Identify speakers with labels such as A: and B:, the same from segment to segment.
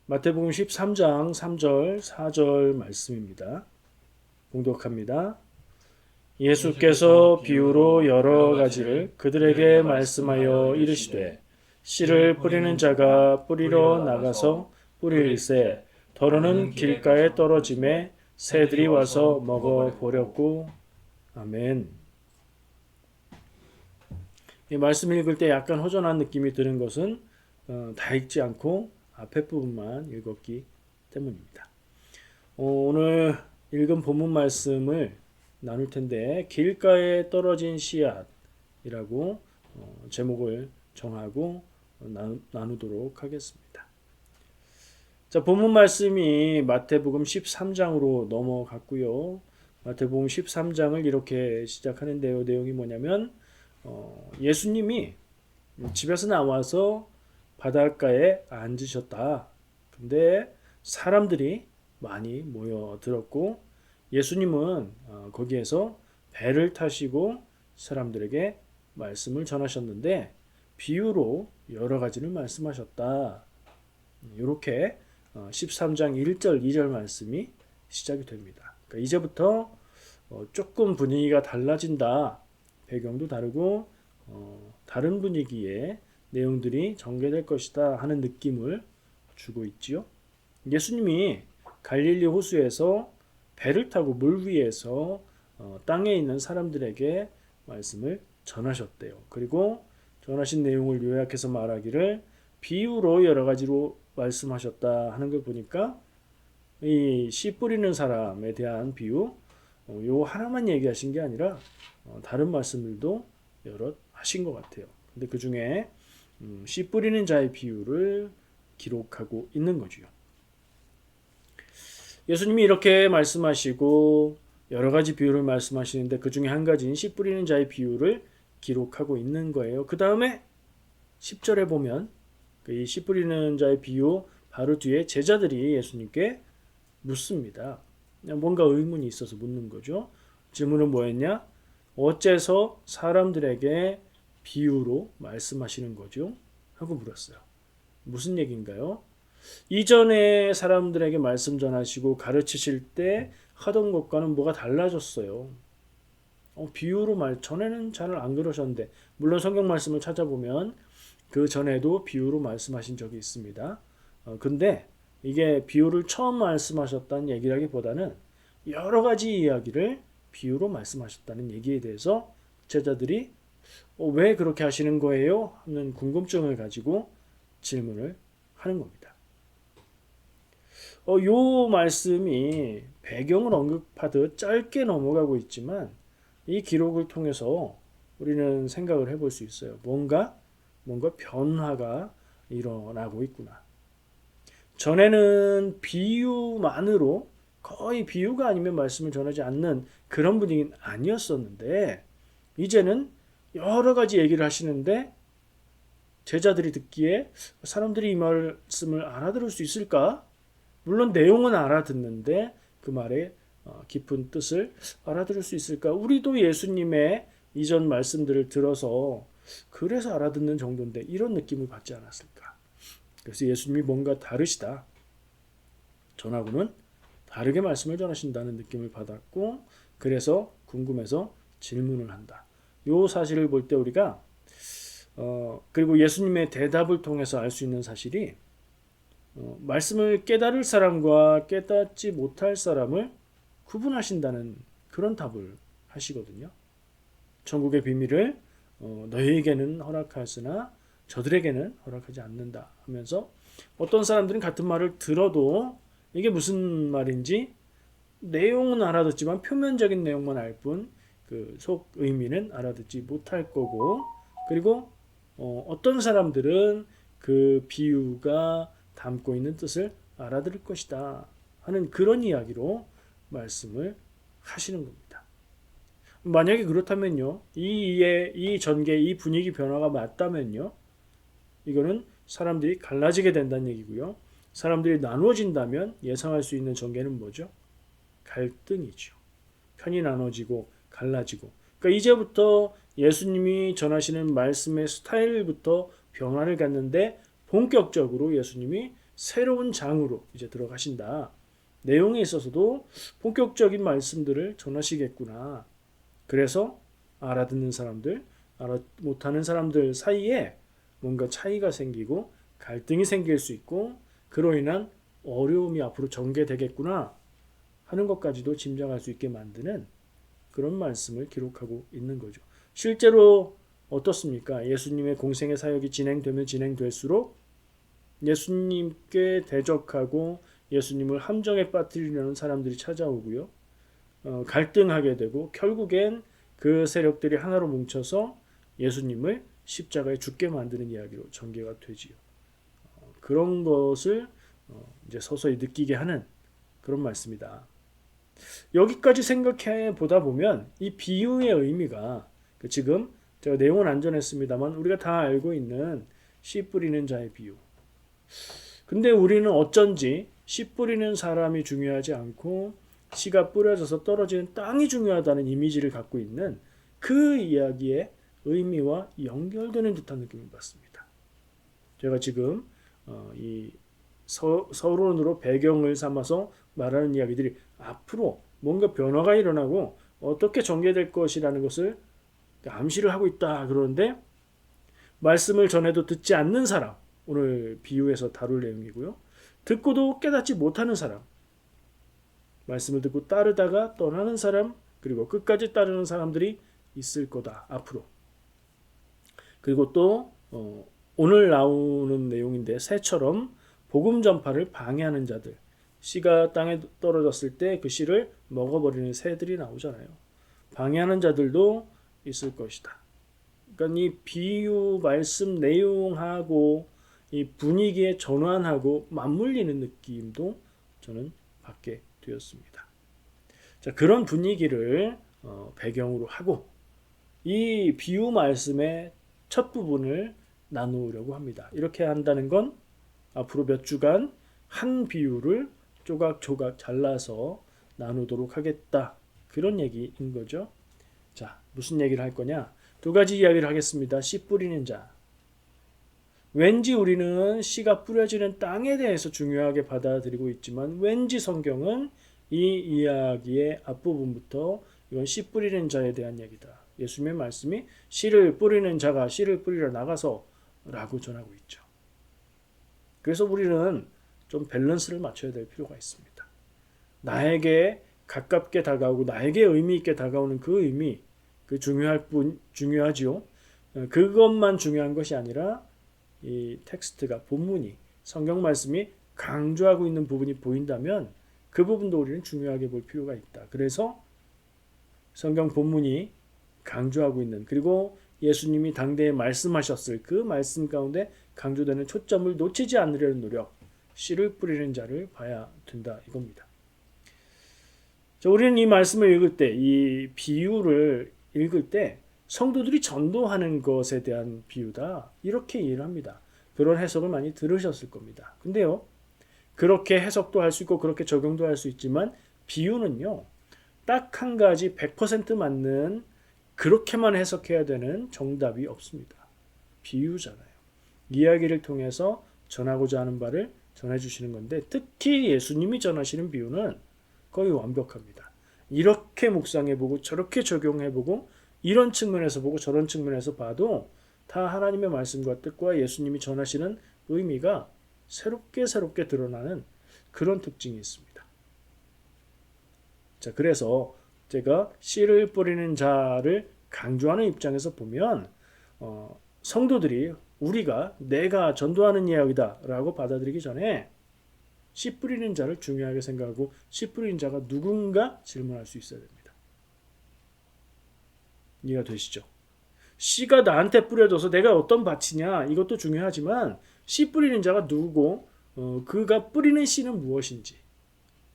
A: 마태복음 13장 3절 4절 말씀입니다. 봉독합니다. 예수께서 비유로 여러 가지를 그들에게 말씀하여 이르시되 씨를 뿌리는 자가 뿌리러 나가서 뿌릴새 더러는 길가에 떨어짐에 새들이 와서 먹어 버렸고. 아멘. 이 말씀 읽을 때 약간 허전한 느낌이 드는 것은 다 읽지 않고 앞에 부분만 읽었기 때문입니다. 오늘 읽은 본문 말씀을 나눌 텐데 길가에 떨어진 씨앗이라고 제목을 정하고 나누도록 하겠습니다. 자, 본문 말씀이 마태복음 13장으로 넘어갔고요. 마태복음 13장을 이렇게 시작하는데요. 내용이 뭐냐면 예수님이 집에서 나와서 바닷가에 앉으셨다. 근데 사람들이 많이 모여들었고 예수님은 거기에서 배를 타시고 사람들에게 말씀을 전하셨는데 비유로 여러 가지를 말씀하셨다. 이렇게 13장 1절 2절 말씀이 시작이 됩니다. 그러니까 이제부터 조금 분위기가 달라진다. 배경도 다르고 다른 분위기의 내용들이 전개될 것이다 하는 느낌을 주고 있지요. 예수님이 갈릴리 호수에서 배를 타고 물 위에서 땅에 있는 사람들에게 말씀을 전하셨대요. 그리고 전하신 내용을 요약해서 말하기를 비유로 여러 가지로 말씀하셨다 하는 걸 보니까 이 씨 뿌리는 사람에 대한 비유 요 하나만 얘기하신 게 아니라 다른 말씀들도 여러 하신 것 같아요. 근데 그 중에 씨 뿌리는 자의 비유를 기록하고 있는 거죠. 예수님이 이렇게 말씀하시고 여러 가지 비유를 말씀하시는데 그 중에 한 가지인 씨 뿌리는 자의 비유를 기록하고 있는 거예요. 그 다음에 10절에 보면 이 씨 뿌리는 자의 비유 바로 뒤에 제자들이 예수님께 묻습니다. 뭔가 의문이 있어서 묻는 거죠. 질문은 뭐였냐? 어째서 사람들에게 비유로 말씀하시는 거죠? 하고 물었어요. 무슨 얘기인가요? 이전에 사람들에게 말씀 전하시고 가르치실 때 하던 것과는 뭐가 달라졌어요. 비유로 전에는 잘 안 그러셨는데 물론 성경 말씀을 찾아보면 그 전에도 비유로 말씀하신 적이 있습니다. 근데 이게 비유를 처음 말씀하셨다는 얘기라기보다는 여러 가지 이야기를 비유로 말씀하셨다는 얘기에 대해서 제자들이 왜 그렇게 하시는 거예요? 하는 궁금증을 가지고 질문을 하는 겁니다. 요 말씀이 배경을 언급하듯 짧게 넘어가고 있지만 이 기록을 통해서 우리는 생각을 해볼 수 있어요. 뭔가 변화가 일어나고 있구나. 전에는 비유만으로 거의 비유가 아니면 말씀을 전하지 않는 그런 분위기는 아니었었는데 이제는 여러 가지 얘기를 하시는데 제자들이 듣기에 사람들이 이 말씀을 알아들을 수 있을까? 물론 내용은 알아듣는데 그 말의 깊은 뜻을 알아들을 수 있을까? 우리도 예수님의 이전 말씀들을 들어서 그래서 알아듣는 정도인데 이런 느낌을 받지 않았을까? 그래서 예수님이 뭔가 다르시다. 전하고는 다르게 말씀을 전하신다는 느낌을 받았고 그래서 궁금해서 질문을 한다. 요 사실을 볼 때 우리가 그리고 예수님의 대답을 통해서 알 수 있는 사실이 말씀을 깨달을 사람과 깨닫지 못할 사람을 구분하신다는 그런 답을 하시거든요. 천국의 비밀을 너희에게는 허락하였으나 저들에게는 허락하지 않는다 하면서 어떤 사람들은 같은 말을 들어도 이게 무슨 말인지 내용은 알아듣지만 표면적인 내용만 알 뿐 그 속 의미는 알아듣지 못할 거고 그리고 어떤 사람들은 그 비유가 담고 있는 뜻을 알아들을 것이다 하는 그런 이야기로 말씀을 하시는 겁니다. 만약에 그렇다면요, 이 전개, 이 분위기 변화가 맞다면요, 이거는 사람들이 갈라지게 된다는 얘기고요. 사람들이 나누어진다면 예상할 수 있는 전개는 뭐죠? 갈등이죠. 편이 나눠지고 갈라지고. 그러니까 이제부터 예수님이 전하시는 말씀의 스타일부터 변화를 갖는데 본격적으로 예수님이 새로운 장으로 이제 들어가신다. 내용에 있어서도 본격적인 말씀들을 전하시겠구나. 그래서 알아듣는 사람들, 알아 못하는 사람들 사이에 뭔가 차이가 생기고 갈등이 생길 수 있고 그로 인한 어려움이 앞으로 전개되겠구나 하는 것까지도 짐작할 수 있게 만드는 그런 말씀을 기록하고 있는 거죠. 실제로 어떻습니까? 예수님의 공생의 사역이 진행되면 진행될수록 예수님께 대적하고 예수님을 함정에 빠뜨리려는 사람들이 찾아오고요. 갈등하게 되고 결국엔 그 세력들이 하나로 뭉쳐서 예수님을 십자가에 죽게 만드는 이야기로 전개가 되지요. 그런 것을 이제 서서히 느끼게 하는 그런 말씀이다. 여기까지 생각해 보다 보면 이 비유의 의미가 지금 제가 내용은 안 전했습니다만 우리가 다 알고 있는 씨 뿌리는 자의 비유. 근데 우리는 어쩐지 씨 뿌리는 사람이 중요하지 않고 씨가 뿌려져서 떨어지는 땅이 중요하다는 이미지를 갖고 있는 그 이야기의 의미와 연결되는 듯한 느낌을 받습니다. 제가 지금 이 서론으로 배경을 삼아서 말하는 이야기들이 앞으로 뭔가 변화가 일어나고 어떻게 전개될 것이라는 것을 암시를 하고 있다. 그러는데 말씀을 전해도 듣지 않는 사람, 오늘 비유에서 다룰 내용이고요. 듣고도 깨닫지 못하는 사람, 말씀을 듣고 따르다가 떠나는 사람, 그리고 끝까지 따르는 사람들이 있을 거다. 앞으로. 그리고 또 오늘 나오는 내용인데 새처럼 복음 전파를 방해하는 자들, 씨가 땅에 떨어졌을 때 그 씨를 먹어버리는 새들이 나오잖아요. 방해하는 자들도 있을 것이다. 그러니까 이 비유 말씀 내용하고 이 분위기에 전환하고 맞물리는 느낌도 저는 받게 되었습니다. 자, 그런 분위기를 배경으로 하고 이 비유 말씀의 첫 부분을 나누려고 합니다. 이렇게 한다는 건 앞으로 몇 주간 한 비유를 조각조각 잘라서 나누도록 하겠다. 그런 얘기인 거죠. 자, 무슨 얘기를 할 거냐? 두 가지 이야기를 하겠습니다. 씨 뿌리는 자. 왠지 우리는 씨가 뿌려지는 땅에 대해서 중요하게 받아들이고 있지만 왠지 성경은 이 이야기의 앞부분부터 이건 씨 뿌리는 자에 대한 얘기다. 예수님의 말씀이 씨를 뿌리는 자가 씨를 뿌리러 나가서 라고 전하고 있죠. 그래서 우리는 좀 밸런스를 맞춰야 될 필요가 있습니다. 나에게 가깝게 다가오고 나에게 의미 있게 다가오는 그 의미, 그 중요하지요. 그것만 중요한 것이 아니라 이 텍스트가 본문이 성경 말씀이 강조하고 있는 부분이 보인다면 그 부분도 우리는 중요하게 볼 필요가 있다. 그래서 성경 본문이 강조하고 있는 그리고 예수님이 당대에 말씀하셨을 그 말씀 가운데 강조되는 초점을 놓치지 않으려는 노력, 씨를 뿌리는 자를 봐야 된다 이겁니다. 자, 우리는 이 말씀을 읽을 때, 이 비유를 읽을 때 성도들이 전도하는 것에 대한 비유다 이렇게 이해를 합니다. 그런 해석을 많이 들으셨을 겁니다. 근데요, 그렇게 해석도 할 수 있고 그렇게 적용도 할 수 있지만 비유는요, 딱 한 가지 100% 맞는 그렇게만 해석해야 되는 정답이 없습니다. 비유잖아요. 이야기를 통해서 전하고자 하는 바를 전해주시는 건데 특히 예수님이 전하시는 비유는 거의 완벽합니다. 이렇게 묵상해보고 저렇게 적용해보고 이런 측면에서 보고 저런 측면에서 봐도 다 하나님의 말씀과 뜻과 예수님이 전하시는 의미가 새롭게 드러나는 그런 특징이 있습니다. 자, 그래서 제가 씨를 뿌리는 자를 강조하는 입장에서 보면 성도들이 우리가 내가 전도하는 이야기다 라고 받아들이기 전에 씨 뿌리는 자를 중요하게 생각하고 씨 뿌리는 자가 누군가 질문할 수 있어야 됩니다. 이해가 되시죠? 씨가 나한테 뿌려져서 내가 어떤 밭이냐 이것도 중요하지만 씨 뿌리는 자가 누구고 그가 뿌리는 씨는 무엇인지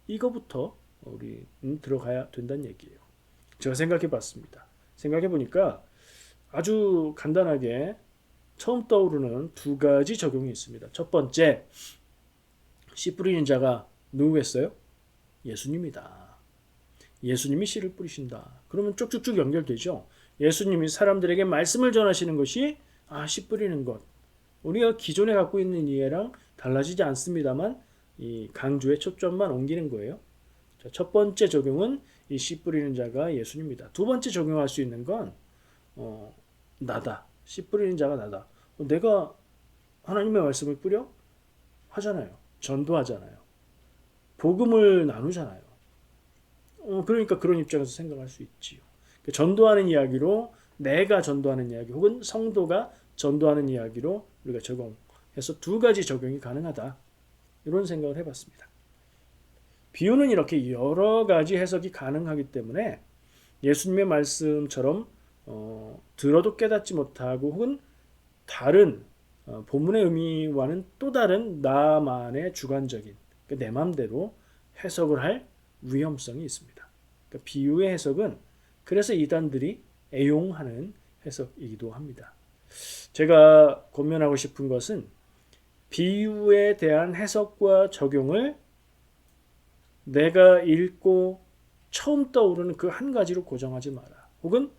A: 이거부터 우리 들어가야 된다는 얘기예요. 제가 생각해 봤습니다. 생각해 보니까 아주 간단하게 처음 떠오르는 두 가지 적용이 있습니다. 첫 번째, 씨 뿌리는 자가 누구겠어요? 예수님이다. 예수님이 씨를 뿌리신다. 그러면 쭉쭉쭉 연결되죠. 예수님이 사람들에게 말씀을 전하시는 것이 씨 뿌리는 것. 우리가 기존에 갖고 있는 이해랑 달라지지 않습니다만 이 강조의 초점만 옮기는 거예요. 자, 첫 번째 적용은 이 씨 뿌리는 자가 예수님이다. 두 번째 적용할 수 있는 건 나다. 씨 뿌리는 자가 나다. 내가 하나님의 말씀을 뿌려? 하잖아요. 전도하잖아요. 복음을 나누잖아요. 그러니까 그런 입장에서 생각할 수 있지요. 전도하는 이야기로 내가 전도하는 이야기 혹은 성도가 전도하는 이야기로 우리가 적용해서 두 가지 적용이 가능하다. 이런 생각을 해봤습니다. 비유는 이렇게 여러 가지 해석이 가능하기 때문에 예수님의 말씀처럼 들어도 깨닫지 못하고 혹은 다른 본문의 의미와는 또 다른 나만의 주관적인 그러니까 내 마음대로 해석을 할 위험성이 있습니다. 그러니까 비유의 해석은 그래서 이단들이 애용하는 해석이기도 합니다. 제가 권면하고 싶은 것은 비유에 대한 해석과 적용을 내가 읽고 처음 떠오르는 그 한 가지로 고정하지 마라. 혹은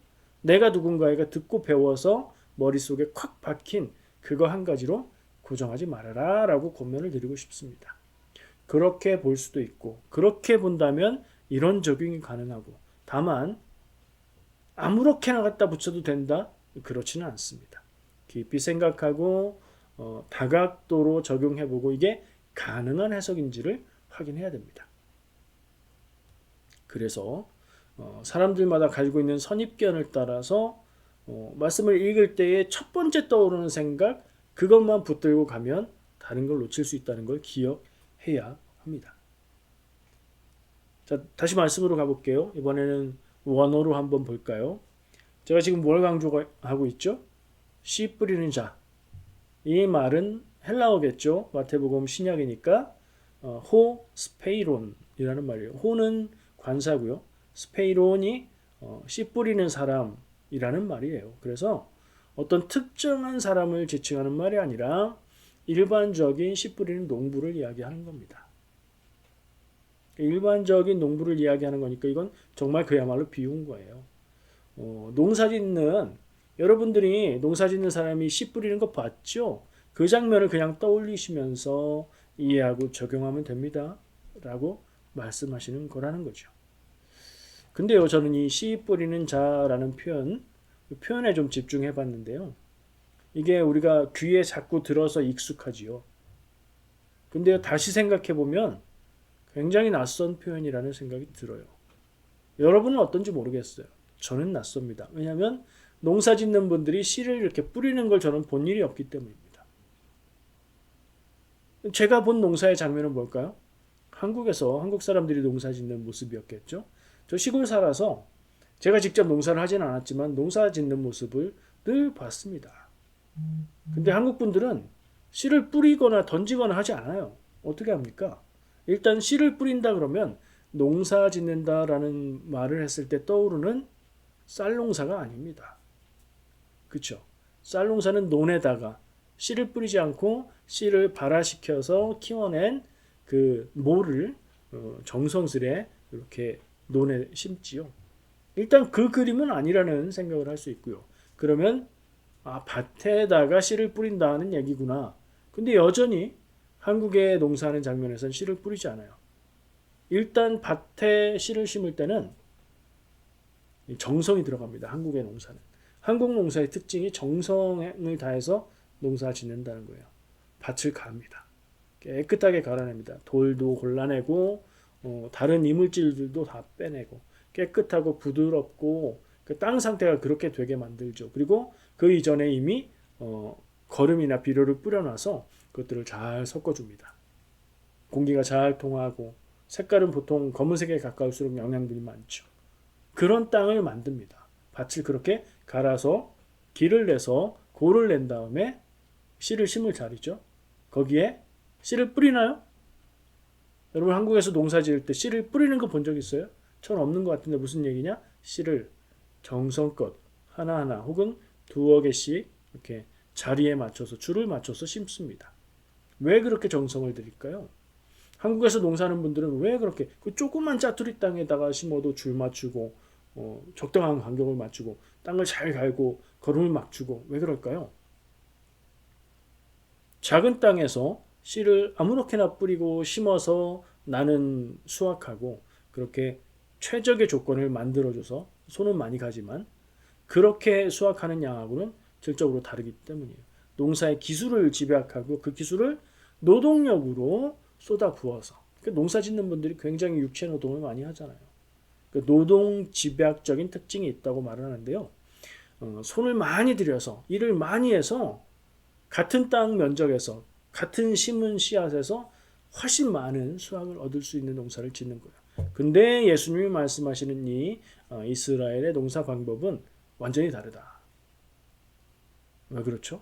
A: 내가 누군가에게 듣고 배워서 머릿속에 콱 박힌 그거 한 가지로 고정하지 말아라 라고 권면을 드리고 싶습니다. 그렇게 볼 수도 있고 그렇게 본다면 이런 적용이 가능하고 다만 아무렇게나 갖다 붙여도 된다? 그렇지는 않습니다. 깊이 생각하고 다각도로 적용해보고 이게 가능한 해석인지를 확인해야 됩니다. 그래서 사람들마다 가지고 있는 선입견을 따라서 말씀을 읽을 때에 첫 번째 떠오르는 생각 그것만 붙들고 가면 다른 걸 놓칠 수 있다는 걸 기억해야 합니다. 자, 다시 말씀으로 가볼게요. 이번에는 원어로 한번 볼까요? 제가 지금 뭘 강조하고 있죠? 씨 뿌리는 자. 이 말은 헬라어겠죠. 마태복음 신약이니까 호 스페이론이라는 말이에요. 호는 관사고요. 스페이론이 씨 뿌리는 사람이라는 말이에요. 그래서 어떤 특정한 사람을 지칭하는 말이 아니라 일반적인 씨 뿌리는 농부를 이야기하는 겁니다. 일반적인 농부를 이야기하는 거니까 이건 정말 그야말로 비유인 거예요. 농사짓는 여러분들이 농사짓는 사람이 씨 뿌리는 거 봤죠? 그 장면을 그냥 떠올리시면서 이해하고 적용하면 됩니다. 라고 말씀하시는 거라는 거죠. 근데요, 저는 이 씨 뿌리는 자라는 표현에 좀 집중해 봤는데요. 이게 우리가 귀에 자꾸 들어서 익숙하지요. 근데요, 다시 생각해 보면 굉장히 낯선 표현이라는 생각이 들어요. 여러분은 어떤지 모르겠어요. 저는 낯섭니다. 왜냐하면 농사 짓는 분들이 씨를 이렇게 뿌리는 걸 저는 본 일이 없기 때문입니다. 제가 본 농사의 장면은 뭘까요? 한국에서 한국 사람들이 농사 짓는 모습이었겠죠. 저 시골 살아서 제가 직접 농사를 하진 않았지만 농사 짓는 모습을 늘 봤습니다. 근데 한국 분들은 씨를 뿌리거나 던지거나 하지 않아요. 어떻게 합니까? 일단 씨를 뿌린다 그러면 농사 짓는다라는 말을 했을 때 떠오르는 쌀 농사가 아닙니다. 그렇죠? 쌀 농사는 논에다가 씨를 뿌리지 않고 씨를 발화시켜서 키워낸 그 모를 정성스레 이렇게 논에 심지요. 일단 그 그림은 아니라는 생각을 할 수 있고요. 그러면 밭에다가 씨를 뿌린다는 얘기구나. 근데 여전히 한국의 농사하는 장면에서는 씨를 뿌리지 않아요. 일단 밭에 씨를 심을 때는 정성이 들어갑니다. 한국의 농사는. 한국 농사의 특징이 정성을 다해서 농사 짓는다는 거예요. 밭을 갑니다. 깨끗하게 갈아냅니다. 돌도 골라내고 다른 이물질들도 다 빼내고 깨끗하고 부드럽고 그 땅 상태가 그렇게 되게 만들죠. 그리고 그 이전에 이미 거름이나 비료를 뿌려놔서 그것들을 잘 섞어줍니다. 공기가 잘 통하고 색깔은 보통 검은색에 가까울수록 영양분이 많죠. 그런 땅을 만듭니다. 밭을 그렇게 갈아서 길을 내서 골을 낸 다음에 씨를 심을 자리죠. 거기에 씨를 뿌리나요? 여러분 한국에서 농사 지을 때 씨를 뿌리는 거 본 적 있어요? 전 없는 것 같은데 무슨 얘기냐? 씨를 정성껏 하나하나 혹은 두어 개씩 이렇게 자리에 맞춰서 줄을 맞춰서 심습니다. 왜 그렇게 정성을 들일까요? 한국에서 농사하는 분들은 왜 그렇게 그 조그만 짜투리 땅에다가 심어도 줄 맞추고 적당한 간격을 맞추고 땅을 잘 갈고 거름을 맞추고 왜 그럴까요? 작은 땅에서 씨를 아무렇게나 뿌리고 심어서 나는 수확하고 그렇게 최적의 조건을 만들어줘서 손은 많이 가지만 그렇게 수확하는 양하고는 질적으로 다르기 때문이에요. 농사의 기술을 집약하고 그 기술을 노동력으로 쏟아 부어서 농사 짓는 분들이 굉장히 육체 노동을 많이 하잖아요. 그 노동 집약적인 특징이 있다고 말을 하는데요. 손을 많이 들여서 일을 많이 해서 같은 땅 면적에서 같은 심은 씨앗에서 훨씬 많은 수확을 얻을 수 있는 농사를 짓는 거예요. 근데 예수님이 말씀하시는 이 이스라엘의 농사 방법은 완전히 다르다. 왜 그렇죠?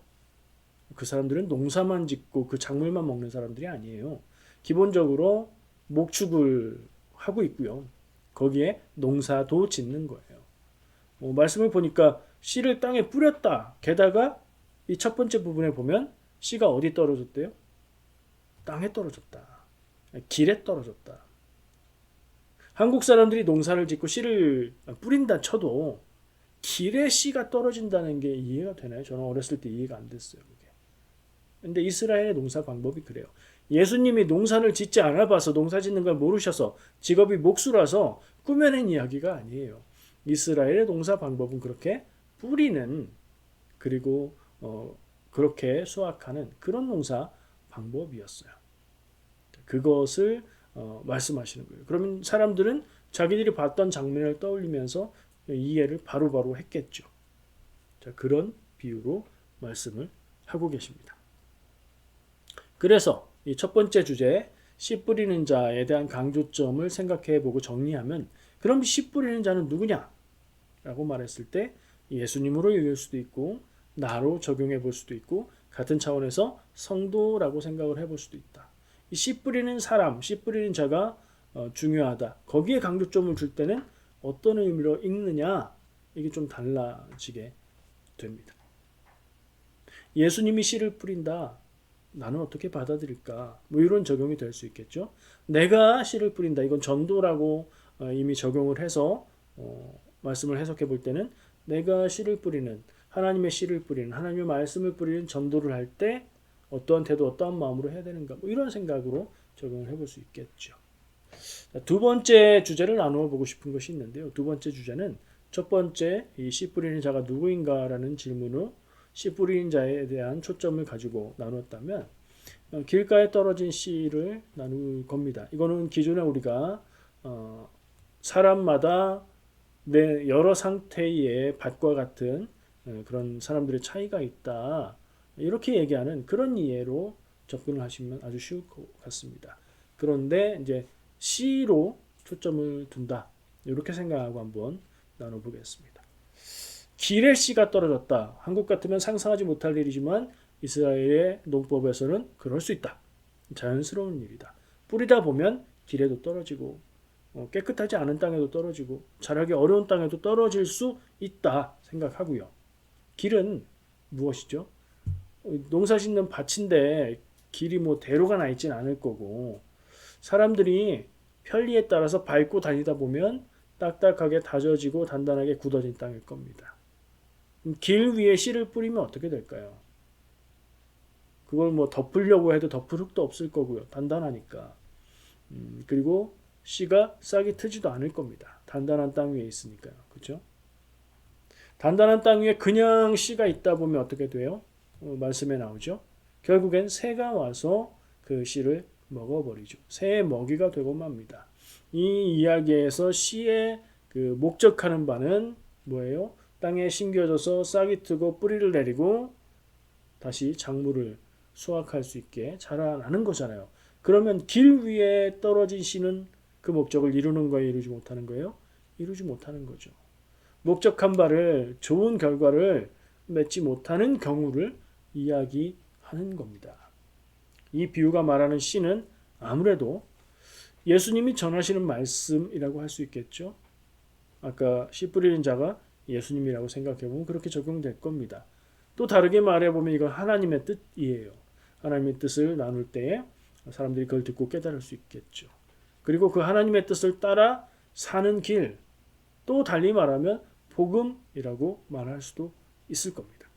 A: 그 사람들은 농사만 짓고 그 작물만 먹는 사람들이 아니에요. 기본적으로 목축을 하고 있고요. 거기에 농사도 짓는 거예요. 말씀을 보니까 씨를 땅에 뿌렸다. 게다가 이 첫 번째 부분에 보면 씨가 어디 떨어졌대요? 땅에 떨어졌다. 길에 떨어졌다. 한국 사람들이 농사를 짓고 씨를 뿌린다 쳐도 길에 씨가 떨어진다는 게 이해가 되나요? 저는 어렸을 때 이해가 안 됐어요. 그게. 근데 이스라엘의 농사 방법이 그래요. 예수님이 농사를 짓지 않아 봐서 농사 짓는 걸 모르셔서 직업이 목수라서 꾸며낸 이야기가 아니에요. 이스라엘의 농사 방법은 그렇게 뿌리는 그리고 그렇게 수확하는 그런 농사 방법이었어요. 그것을 말씀하시는 거예요. 그러면 사람들은 자기들이 봤던 장면을 떠올리면서 이해를 바로바로 했겠죠. 자, 그런 비유로 말씀을 하고 계십니다. 그래서 이 첫 번째 주제 씨 뿌리는 자에 대한 강조점을 생각해 보고 정리하면 그럼 씨 뿌리는 자는 누구냐? 라고 말했을 때 예수님으로 읽을 수도 있고 나로 적용해 볼 수도 있고 같은 차원에서 성도라고 생각을 해볼 수도 있다. 이 씨 뿌리는 사람, 씨 뿌리는 자가 중요하다. 거기에 강조점을 줄 때는 어떤 의미로 읽느냐 이게 좀 달라지게 됩니다. 예수님이 씨를 뿌린다. 나는 어떻게 받아들일까? 뭐 이런 적용이 될 수 있겠죠. 내가 씨를 뿌린다. 이건 전도라고 이미 적용을 해서 말씀을 해석해 볼 때는 내가 씨를 뿌리는 하나님의 씨를 뿌리는 하나님의 말씀을 뿌리는 전도를 할 때 어떠한 태도 어떠한 마음으로 해야 되는가 뭐 이런 생각으로 적용을 해볼 수 있겠죠. 두 번째 주제를 나누어 보고 싶은 것이 있는데요. 두 번째 주제는 첫 번째 이 씨 뿌리는 자가 누구인가라는 질문으로 씨 뿌리는 자에 대한 초점을 가지고 나눴다면 길가에 떨어진 씨를 나눌 겁니다. 이거는 기존에 우리가 사람마다 내 여러 상태의 밭과 같은 그런 사람들의 차이가 있다. 이렇게 얘기하는 그런 이해로 접근을 하시면 아주 쉬울 것 같습니다. 그런데 이제 씨로 초점을 둔다. 이렇게 생각하고 한번 나눠보겠습니다. 길에 씨가 떨어졌다. 한국 같으면 상상하지 못할 일이지만 이스라엘의 농법에서는 그럴 수 있다. 자연스러운 일이다. 뿌리다 보면 길에도 떨어지고 깨끗하지 않은 땅에도 떨어지고 자라기 어려운 땅에도 떨어질 수 있다 생각하고요. 길은 무엇이죠? 농사 짓는 밭인데 길이 뭐 대로가 나 있진 않을 거고 사람들이 편리에 따라서 밟고 다니다 보면 딱딱하게 다져지고 단단하게 굳어진 땅일 겁니다. 길 위에 씨를 뿌리면 어떻게 될까요? 그걸 뭐 덮으려고 해도 덮을 흙도 없을 거고요. 단단하니까. 그리고 씨가 싹이 트지도 않을 겁니다. 단단한 땅 위에 있으니까요. 그렇죠? 단단한 땅 위에 그냥 씨가 있다 보면 어떻게 돼요? 말씀에 나오죠. 결국엔 새가 와서 그 씨를 먹어버리죠. 새의 먹이가 되고 맙니다. 이 이야기에서 씨의 그 목적하는 바는 뭐예요? 땅에 심겨져서 싹이 트고 뿌리를 내리고 다시 작물을 수확할 수 있게 자라나는 거잖아요. 그러면 길 위에 떨어진 씨는 그 목적을 이루는 거예요? 이루지 못하는 거예요? 이루지 못하는 거죠. 목적한 바를 좋은 결과를 맺지 못하는 경우를 이야기하는 겁니다. 이 비유가 말하는 씨는 아무래도 예수님이 전하시는 말씀이라고 할 수 있겠죠. 아까 씨 뿌리는 자가 예수님이라고 생각해보면 그렇게 적용될 겁니다. 또 다르게 말해보면 이건 하나님의 뜻이에요. 하나님의 뜻을 나눌 때에 사람들이 그걸 듣고 깨달을 수 있겠죠. 그리고 그 하나님의 뜻을 따라 사는 길, 또 달리 말하면 복음이라고 말할 수도 있을 겁니다.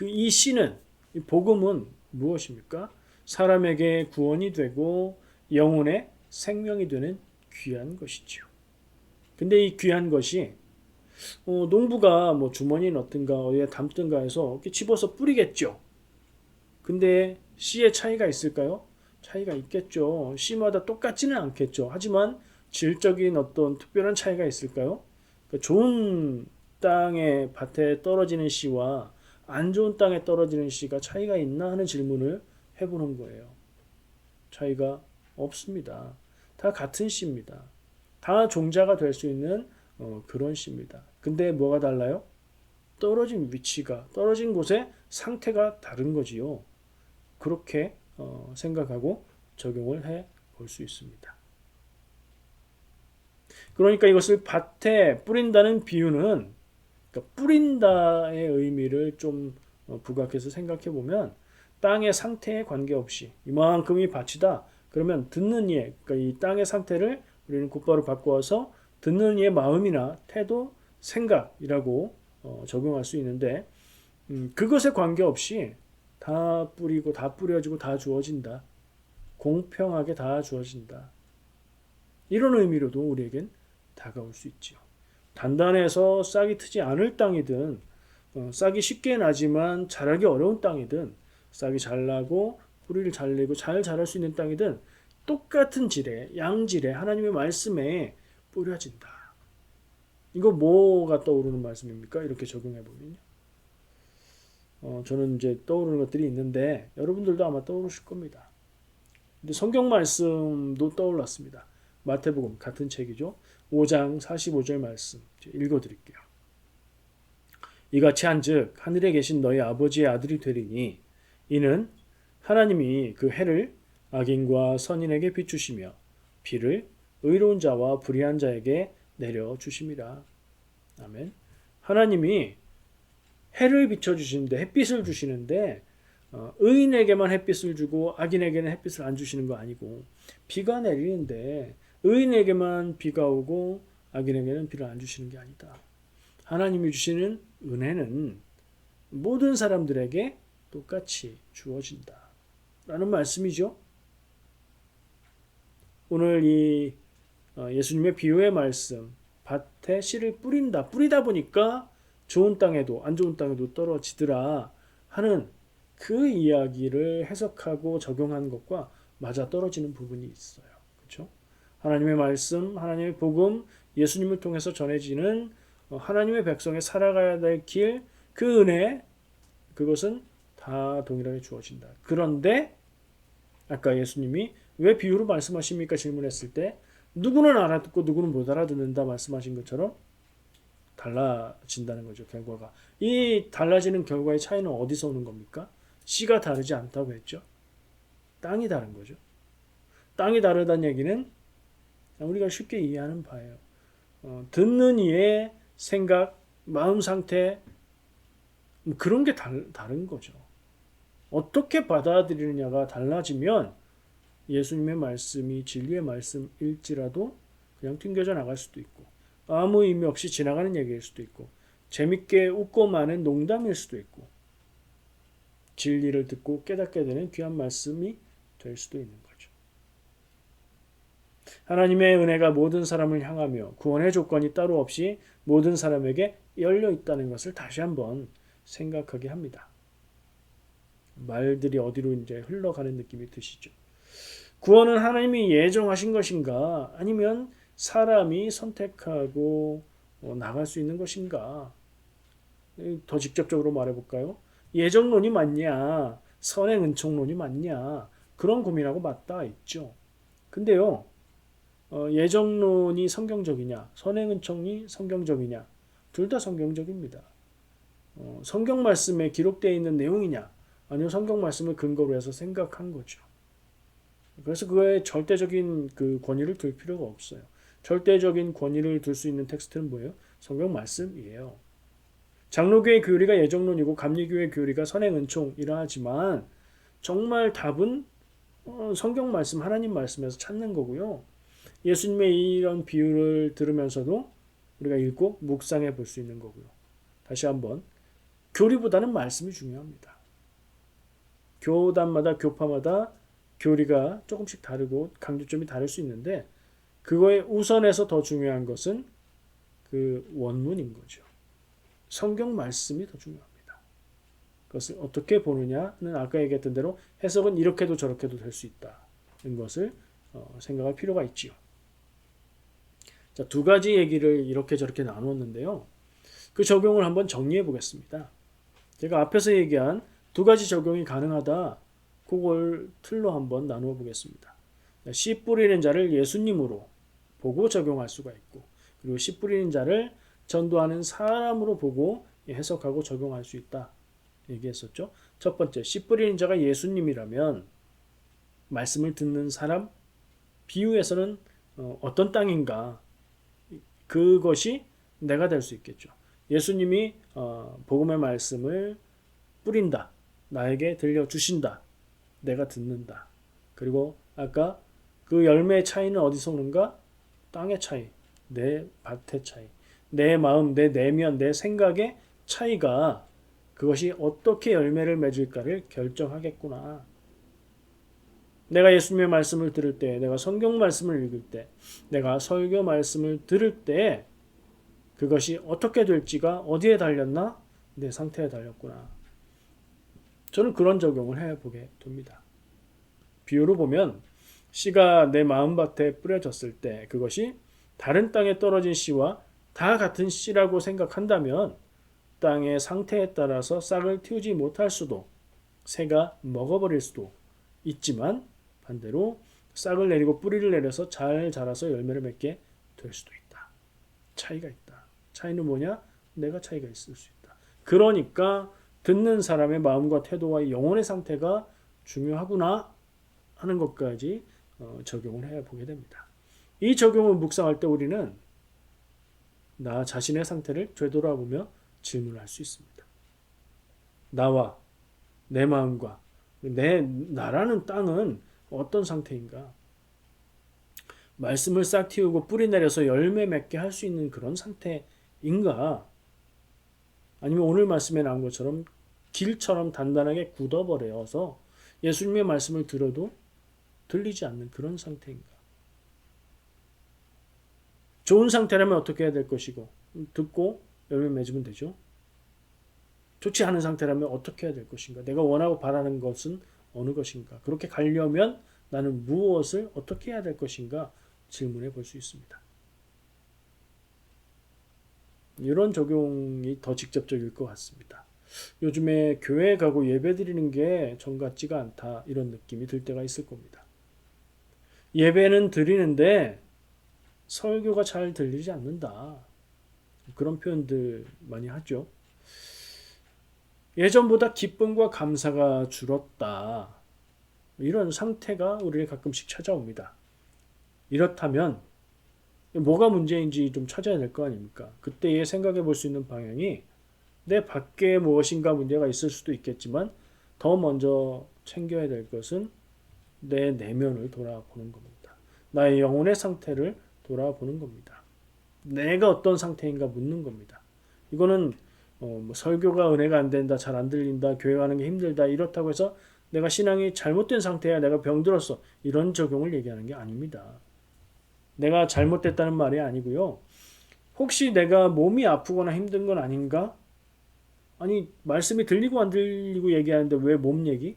A: 이 복음은 무엇입니까? 사람에게 구원이 되고 영혼의 생명이 되는 귀한 것이지요. 근데 이 귀한 것이 농부가 뭐 주머니에 넣든가 어디에 담든가 해서 이렇게 집어서 뿌리겠죠. 근데 씨의 차이가 있을까요? 차이가 있겠죠. 씨마다 똑같지는 않겠죠. 하지만 질적인 어떤 특별한 차이가 있을까요? 그러니까 좋은 땅의 밭에 떨어지는 씨와 안 좋은 땅에 떨어지는 씨가 차이가 있나 하는 질문을 해보는 거예요. 차이가 없습니다. 다 같은 씨입니다. 다 종자가 될 수 있는 그런 씨입니다. 근데 뭐가 달라요? 떨어진 위치가, 떨어진 곳의 상태가 다른 거지요. 그렇게 생각하고 적용을 해 볼 수 있습니다. 그러니까 이것을 밭에 뿌린다는 비유는 그러니까 뿌린다의 의미를 좀 부각해서 생각해 보면 땅의 상태에 관계없이 이만큼이 밭이다. 그러면 듣는 이의 그러니까 이 땅의 상태를 우리는 곧바로 바꿔서 듣는 이의 마음이나 태도, 생각이라고 적용할 수 있는데 그것에 관계없이 다 뿌리고 다 뿌려지고 다 주어진다. 공평하게 다 주어진다. 이런 의미로도 우리에겐 다가올 수 있죠. 단단해서 싹이 트지 않을 땅이든 싹이 쉽게 나지만 자라기 어려운 땅이든 싹이 잘 나고 뿌리를 잘 내고 잘 자랄 수 있는 땅이든 똑같은 질에 양질에 하나님의 말씀에 뿌려진다. 이거 뭐가 떠오르는 말씀입니까? 이렇게 적용해 보면요. 저는 이제 떠오르는 것들이 있는데 여러분들도 아마 떠오르실 겁니다. 근데 성경 말씀도 떠올랐습니다. 마태복음 같은 책이죠. 5장 45절 말씀 읽어드릴게요. 이같이 한즉 하늘에 계신 너희 아버지의 아들이 되리니 이는 하나님이 그 해를 악인과 선인에게 비추시며 비를 의로운 자와 불의한 자에게 내려 주심이라. 아멘. 하나님이 해를 비춰주시는데 햇빛을 주시는데 의인에게만 햇빛을 주고 악인에게는 햇빛을 안 주시는 거 아니고 비가 내리는데 의인에게만 비가 오고 악인에게는 비를 안 주시는 게 아니다. 하나님이 주시는 은혜는 모든 사람들에게 똑같이 주어진다. 라는 말씀이죠. 오늘 이 예수님의 비유의 말씀 밭에 씨를 뿌린다. 뿌리다 보니까 좋은 땅에도 안 좋은 땅에도 떨어지더라 하는 그 이야기를 해석하고 적용한 것과 맞아 떨어지는 부분이 있어요. 그렇죠? 하나님의 말씀, 하나님의 복음, 예수님을 통해서 전해지는 하나님의 백성의 살아가야 될 길, 그 은혜, 그것은 다 동일하게 주어진다. 그런데 아까 예수님이 왜 비유로 말씀하십니까? 질문했을 때 누구는 알아듣고 누구는 못 알아듣는다 말씀하신 것처럼 달라진다는 거죠. 결과가. 이 달라지는 결과의 차이는 어디서 오는 겁니까? 씨가 다르지 않다고 했죠. 땅이 다른 거죠. 땅이 다르다는 얘기는 우리가 쉽게 이해하는 바예요. 듣는 이의 생각, 마음 상태 그런 게 다른 거죠. 어떻게 받아들이느냐가 달라지면 예수님의 말씀이 진리의 말씀일지라도 그냥 튕겨져 나갈 수도 있고 아무 의미 없이 지나가는 얘기일 수도 있고 재밌게 웃고 마는 농담일 수도 있고 진리를 듣고 깨닫게 되는 귀한 말씀이 될 수도 있는 거죠. 하나님의 은혜가 모든 사람을 향하며 구원의 조건이 따로 없이 모든 사람에게 열려 있다는 것을 다시 한번 생각하게 합니다. 말들이 어디로 이제 흘러가는 느낌이 드시죠? 구원은 하나님이 예정하신 것인가? 아니면 사람이 선택하고 나갈 수 있는 것인가? 더 직접적으로 말해볼까요? 예정론이 맞냐? 선행 은총론이 맞냐? 그런 고민하고 맞닿아 있죠. 근데요, 예정론이 성경적이냐? 선행 은총이 성경적이냐? 둘 다 성경적입니다. 성경 말씀에 기록되어 있는 내용이냐? 아니면 성경 말씀을 근거로 해서 생각한 거죠. 그래서 그거에 절대적인 그 권위를 둘 필요가 없어요. 절대적인 권위를 둘 수 있는 텍스트는 뭐예요? 성경 말씀이에요. 장로교의 교리가 예정론이고 감리교의 교리가 선행 은총이라 하지만 정말 답은 성경 말씀, 하나님 말씀에서 찾는 거고요. 예수님의 이런 비유를 들으면서도 우리가 읽고 묵상해 볼 수 있는 거고요. 다시 한번 교리보다는 말씀이 중요합니다. 교단마다 교파마다 교리가 조금씩 다르고 강조점이 다를 수 있는데 그거에 우선해서 더 중요한 것은 그 원문인 거죠. 성경 말씀이 더 중요합니다. 그것을 어떻게 보느냐는 아까 얘기했던 대로 해석은 이렇게도 저렇게도 될 수 있다는 것을 생각할 필요가 있지요. 자, 두 가지 얘기를 이렇게 저렇게 나누었는데요. 그 적용을 한번 정리해 보겠습니다. 제가 앞에서 얘기한 두 가지 적용이 가능하다. 그걸 틀로 한번 나누어 보겠습니다. 씨 뿌리는 자를 예수님으로 보고 적용할 수가 있고 그리고 씨 뿌리는 자를 전도하는 사람으로 보고 해석하고 적용할 수 있다. 얘기했었죠. 첫 번째, 씨 뿌리는 자가 예수님이라면 말씀을 듣는 사람, 비유에서는 어떤 땅인가 그것이 내가 될 수 있겠죠. 예수님이 복음의 말씀을 뿌린다. 나에게 들려주신다. 내가 듣는다. 그리고 아까 그 열매의 차이는 어디서 오는가? 땅의 차이, 내 밭의 차이, 내 마음, 내 내면, 내 생각의 차이가 그것이 어떻게 열매를 맺을까를 결정하겠구나. 내가 예수님의 말씀을 들을 때, 내가 성경 말씀을 읽을 때, 내가 설교 말씀을 들을 때 그것이 어떻게 될지가 어디에 달렸나? 내 상태에 달렸구나. 저는 그런 적용을 해보게 됩니다. 비유로 보면 씨가 내 마음밭에 뿌려졌을 때 그것이 다른 땅에 떨어진 씨와 다 같은 씨라고 생각한다면 땅의 상태에 따라서 싹을 틔우지 못할 수도 새가 먹어버릴 수도 있지만 반대로 싹을 내리고 뿌리를 내려서 잘 자라서 열매를 맺게 될 수도 있다. 차이가 있다. 차이는 뭐냐? 내가 차이가 있을 수 있다. 그러니까 듣는 사람의 마음과 태도와 영혼의 상태가 중요하구나 하는 것까지 적용을 해보게 됩니다. 이 적용을 묵상할 때 우리는 나 자신의 상태를 되돌아보며 질문할 수 있습니다. 나와 내 마음과 나라는 땅은 어떤 상태인가? 말씀을 싹 틔우고 뿌리 내려서 열매 맺게 할 수 있는 그런 상태인가? 아니면 오늘 말씀에 나온 것처럼 길처럼 단단하게 굳어버려서 예수님의 말씀을 들어도 들리지 않는 그런 상태인가? 좋은 상태라면 어떻게 해야 될 것이고 듣고 열매 맺으면 되죠. 좋지 않은 상태라면 어떻게 해야 될 것인가? 내가 원하고 바라는 것은 어느 것인가? 그렇게 가려면 나는 무엇을 어떻게 해야 될 것인가? 질문해 볼 수 있습니다. 이런 적용이 더 직접적일 것 같습니다. 요즘에 교회 가고 예배 드리는 게 전 같지가 않다 이런 느낌이 들 때가 있을 겁니다. 예배는 드리는데 설교가 잘 들리지 않는다. 그런 표현들 많이 하죠. 예전보다 기쁨과 감사가 줄었다. 이런 상태가 우리를 가끔씩 찾아옵니다. 이렇다면 뭐가 문제인지 좀 찾아야 될 거 아닙니까? 그때에 생각해 볼 수 있는 방향이 내 밖에 무엇인가 문제가 있을 수도 있겠지만 더 먼저 챙겨야 될 것은 내 내면을 돌아보는 겁니다. 나의 영혼의 상태를 돌아보는 겁니다. 내가 어떤 상태인가 묻는 겁니다. 이거는 뭐 설교가 은혜가 안 된다, 잘 안 들린다, 교회 가는 게 힘들다 이렇다고 해서 내가 신앙이 잘못된 상태야, 내가 병들었어 이런 적용을 얘기하는 게 아닙니다. 내가 잘못됐다는 말이 아니고요. 혹시 내가 몸이 아프거나 힘든 건 아닌가? 아니 말씀이 들리고 안 들리고 얘기하는데 왜 몸 얘기?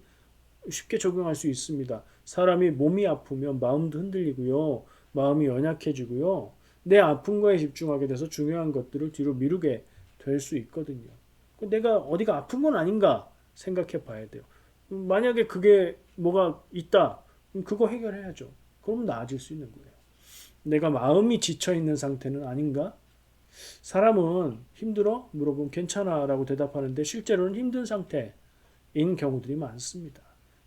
A: 쉽게 적용할 수 있습니다. 사람이 몸이 아프면 마음도 흔들리고요. 마음이 연약해지고요. 내 아픈 거에 집중하게 돼서 중요한 것들을 뒤로 미루게 될 수 있거든요. 내가 어디가 아픈 건 아닌가 생각해 봐야 돼요. 만약에 그게 뭐가 있다. 그거 해결해야죠. 그러면 나아질 수 있는 거예요. 내가 마음이 지쳐있는 상태는 아닌가? 사람은 힘들어? 물어보면 괜찮아 라고 대답하는데 실제로는 힘든 상태인 경우들이 많습니다.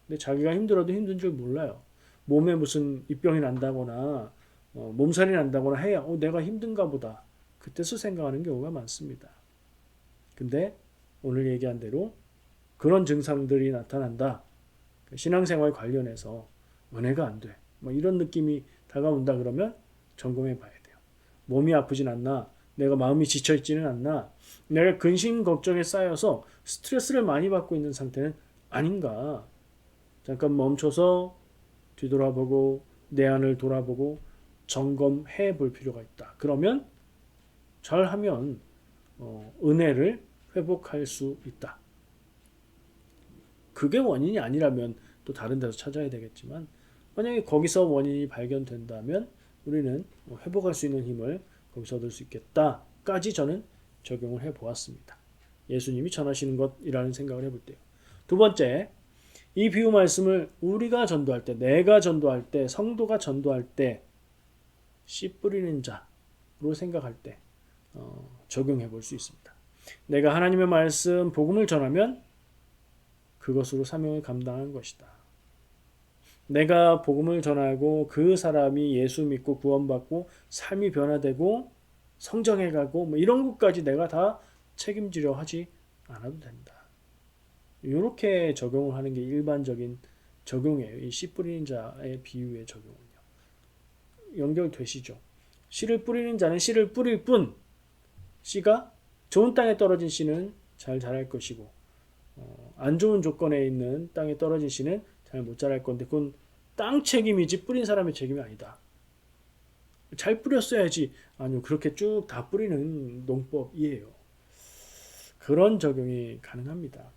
A: 근데 자기가 힘들어도 힘든 줄 몰라요. 몸에 무슨 입병이 난다거나 몸살이 난다거나 해야 내가 힘든가 보다. 그때서 생각하는 경우가 많습니다. 근데 오늘 얘기한 대로 그런 증상들이 나타난다. 신앙생활 관련해서 은혜가 안 돼. 뭐 이런 느낌이 다가온다 그러면 점검해 봐야 돼요. 몸이 아프진 않나? 내가 마음이 지쳐 있지는 않나? 내가 근심 걱정에 쌓여서 스트레스를 많이 받고 있는 상태는 아닌가? 잠깐 멈춰서 뒤돌아보고 내 안을 돌아보고 점검해 볼 필요가 있다. 그러면 잘하면 은혜를 회복할 수 있다. 그게 원인이 아니라면 또 다른 데서 찾아야 되겠지만 만약에 거기서 원인이 발견된다면 우리는 회복할 수 있는 힘을 거기서 얻을 수 있겠다까지 저는 적용을 해 보았습니다. 예수님이 전하시는 것이라는 생각을 해볼 때요. 두 번째, 이 비유 말씀을 우리가 전도할 때, 내가 전도할 때, 성도가 전도할 때 씨 뿌리는 자로 생각할 때 적용해 볼 수 있습니다. 내가 하나님의 말씀, 복음을 전하면 그것으로 사명을 감당한 것이다. 내가 복음을 전하고 그 사람이 예수 믿고 구원받고 삶이 변화되고 성장해가고 뭐 이런 것까지 내가 다 책임지려 하지 않아도 된다. 이렇게 적용을 하는 게 일반적인 적용이에요. 이 씨 뿌리는 자의 비유의 적용은요. 연결되시죠? 씨를 뿌리는 자는 씨를 뿌릴 뿐 씨가 좋은 땅에 떨어진 씨는 잘 자랄 것이고 안 좋은 조건에 있는 땅에 떨어진 씨는 잘 못 자랄 건데 그건 땅 책임이지 뿌린 사람의 책임이 아니다. 잘 뿌렸어야지. 아니요. 그렇게 쭉 다 뿌리는 농법이에요. 그런 적용이 가능합니다.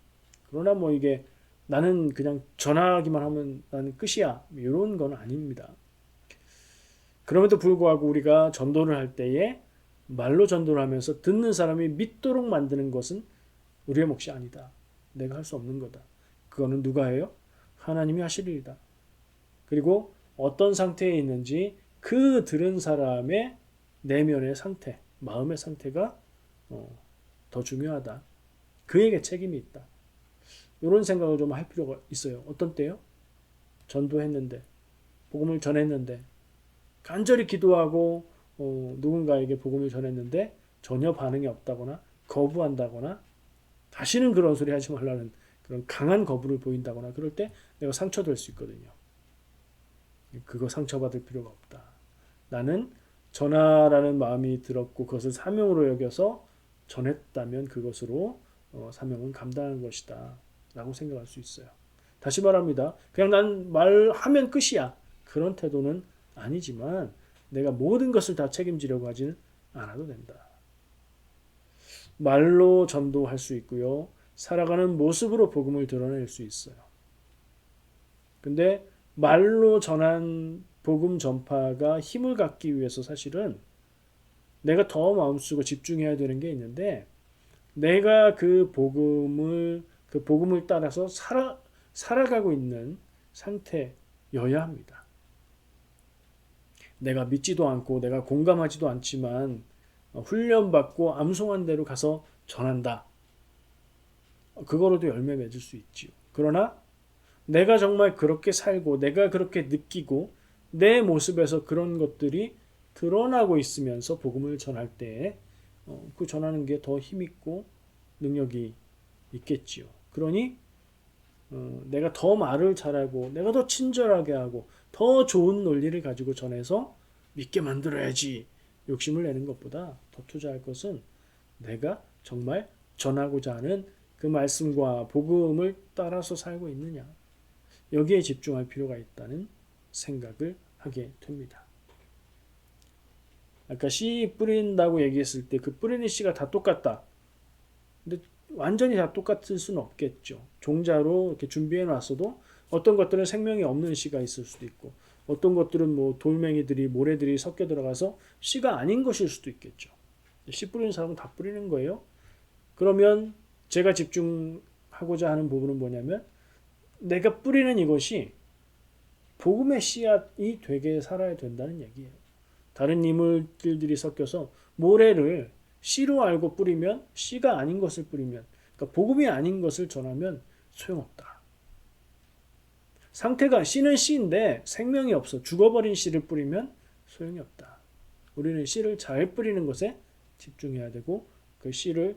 A: 그러나 뭐 이게 나는 그냥 전하기만 하면 나는 끝이야. 이런 건 아닙니다. 그럼에도 불구하고 우리가 전도를 할 때에 말로 전도를 하면서 듣는 사람이 믿도록 만드는 것은 우리의 몫이 아니다. 내가 할 수 없는 거다. 그거는 누가 해요? 하나님이 하실 일이다. 그리고 어떤 상태에 있는지 그 들은 사람의 내면의 상태, 마음의 상태가 더 중요하다. 그에게 책임이 있다. 이런 생각을 좀 할 필요가 있어요. 어떤 때요? 전도했는데, 복음을 전했는데, 간절히 기도하고 누군가에게 복음을 전했는데 전혀 반응이 없다거나 거부한다거나 다시는 그런 소리 하지 말라는 그런 강한 거부를 보인다거나 그럴 때 내가 상처될 수 있거든요. 그거 상처받을 필요가 없다. 나는 전하라는 마음이 들었고 그것을 사명으로 여겨서 전했다면 그것으로 사명은 감당한 것이다 라고 생각할 수 있어요. 다시 말합니다. 그냥 난 말하면 끝이야. 그런 태도는 아니지만 내가 모든 것을 다 책임지려고 하지는 않아도 된다. 말로 전도할 수 있고요. 살아가는 모습으로 복음을 드러낼 수 있어요. 근데 말로 전한 복음 전파가 힘을 갖기 위해서 사실은 내가 더 마음 쓰고 집중해야 되는 게 있는데 내가 그 복음을 따라서 살아가고 있는 상태여야 합니다. 내가 믿지도 않고 내가 공감하지도 않지만 훈련받고 암송한 대로 가서 전한다. 그거로도 열매 맺을 수 있지요. 그러나 내가 정말 그렇게 살고 내가 그렇게 느끼고 내 모습에서 그런 것들이 드러나고 있으면서 복음을 전할 때 그 전하는 게 더 힘있고 능력이 있겠지요. 그러니 내가 더 말을 잘하고 내가 더 친절하게 하고 더 좋은 논리를 가지고 전해서 믿게 만들어야지 욕심을 내는 것보다 더 투자할 것은 내가 정말 전하고자 하는 그 말씀과 복음을 따라서 살고 있느냐 여기에 집중할 필요가 있다는 생각을 하게 됩니다. 아까 씨 뿌린다고 얘기했을 때 그 뿌리는 씨가 다 똑같다. 근데 완전히 다 똑같을 수는 없겠죠. 종자로 이렇게 준비해 놨어도 어떤 것들은 생명이 없는 씨가 있을 수도 있고 어떤 것들은 뭐 돌멩이들이 모래들이 섞여 들어가서 씨가 아닌 것일 수도 있겠죠. 씨 뿌리는 사람은 다 뿌리는 거예요. 그러면 제가 집중하고자 하는 부분은 뭐냐면 내가 뿌리는 이것이 복음의 씨앗이 되게 살아야 된다는 얘기예요. 다른 이물질들이 섞여서 모래를 씨로 알고 뿌리면 씨가 아닌 것을 뿌리면 그러니까 복음이 아닌 것을 전하면 소용없다. 상태가 씨는 씨인데 생명이 없어 죽어버린 씨를 뿌리면 소용이 없다. 우리는 씨를 잘 뿌리는 것에 집중해야 되고 그 씨를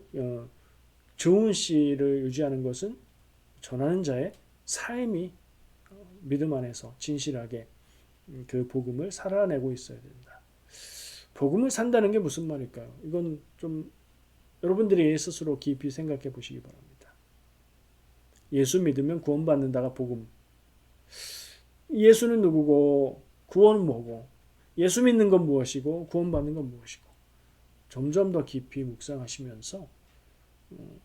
A: 좋은 씨를 유지하는 것은 전하는 자의 삶이 믿음 안에서 진실하게 그 복음을 살아내고 있어야 된다. 복음을 산다는 게 무슨 말일까요? 이건 좀 여러분들이 스스로 깊이 생각해 보시기 바랍니다. 예수 믿으면 구원받는다가 복음. 예수는 누구고 구원은 뭐고 예수 믿는 건 무엇이고 구원받는 건 무엇이고 점점 더 깊이 묵상하시면서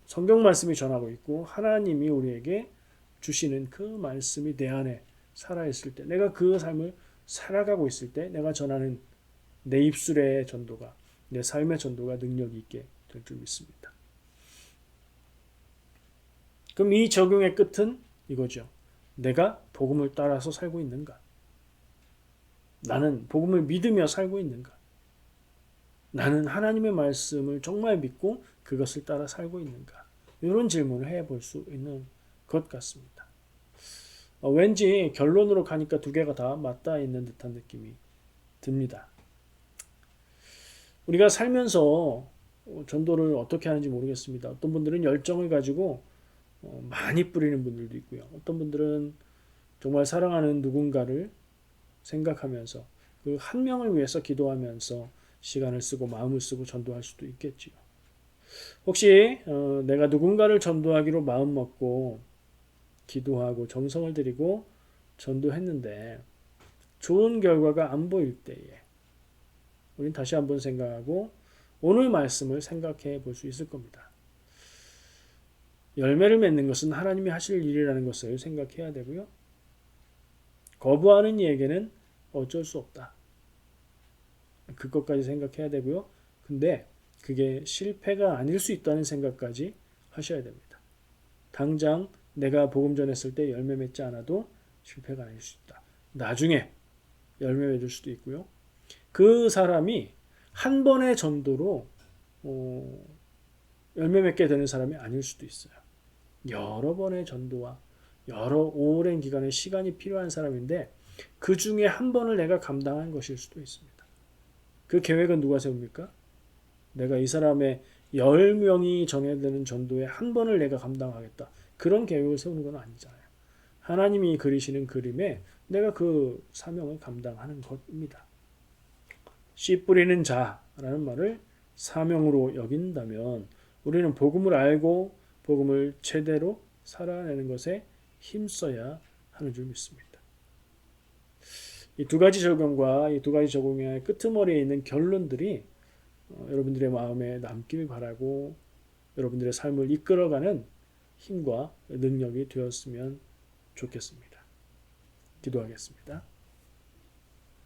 A: 성경 말씀이 전하고 있고 하나님이 우리에게 주시는 그 말씀이 내 안에 살아있을 때 내가 그 삶을 살아가고 있을 때 내가 전하는 내 입술의 전도가 내 삶의 전도가 능력이 있게 될 줄 믿습니다. 그럼 이 적용의 끝은 이거죠. 내가 복음을 따라서 살고 있는가? 나는 복음을 믿으며 살고 있는가? 나는 하나님의 말씀을 정말 믿고 그것을 따라 살고 있는가? 이런 질문을 해볼 수 있는 것 같습니다. 왠지 결론으로 가니까 두 개가 다 맞닿아 있는 듯한 느낌이 듭니다. 우리가 살면서 전도를 어떻게 하는지 모르겠습니다. 어떤 분들은 열정을 가지고 많이 뿌리는 분들도 있고요. 어떤 분들은 정말 사랑하는 누군가를 생각하면서 그 한 명을 위해서 기도하면서 시간을 쓰고 마음을 쓰고 전도할 수도 있겠지요. 혹시 내가 누군가를 전도하기로 마음 먹고 기도하고 정성을 들이고 전도했는데 좋은 결과가 안 보일 때에 우린 다시 한번 생각하고 오늘 말씀을 생각해 볼 수 있을 겁니다. 열매를 맺는 것은 하나님이 하실 일이라는 것을 생각해야 되고요. 거부하는 이에게는 어쩔 수 없다. 그것까지 생각해야 되고요. 근데 그게 실패가 아닐 수 있다는 생각까지 하셔야 됩니다. 당장 내가 복음 전했을 때 열매 맺지 않아도 실패가 아닐 수 있다. 나중에 열매 맺을 수도 있고요. 그 사람이 한 번의 전도로 열매 맺게 되는 사람이 아닐 수도 있어요. 여러 번의 전도와 여러 오랜 기간의 시간이 필요한 사람인데 그 중에 한 번을 내가 감당한 것일 수도 있습니다. 그 계획은 누가 세웁니까? 내가 이 사람의 10명이 전해되는 전도에 한 번을 내가 감당하겠다. 그런 계획을 세우는 건 아니잖아요. 하나님이 그리시는 그림에 내가 그 사명을 감당하는 것입니다. 씨 뿌리는 자라는 말을 사명으로 여긴다면 우리는 복음을 알고 복음을 제대로 살아내는 것에 힘써야 하는 줄 믿습니다. 이 두 가지 적용과 이 두 가지 적용의 끄트머리에 있는 결론들이 여러분들의 마음에 남길 바라고 여러분들의 삶을 이끌어가는 힘과 능력이 되었으면 좋겠습니다. 기도하겠습니다.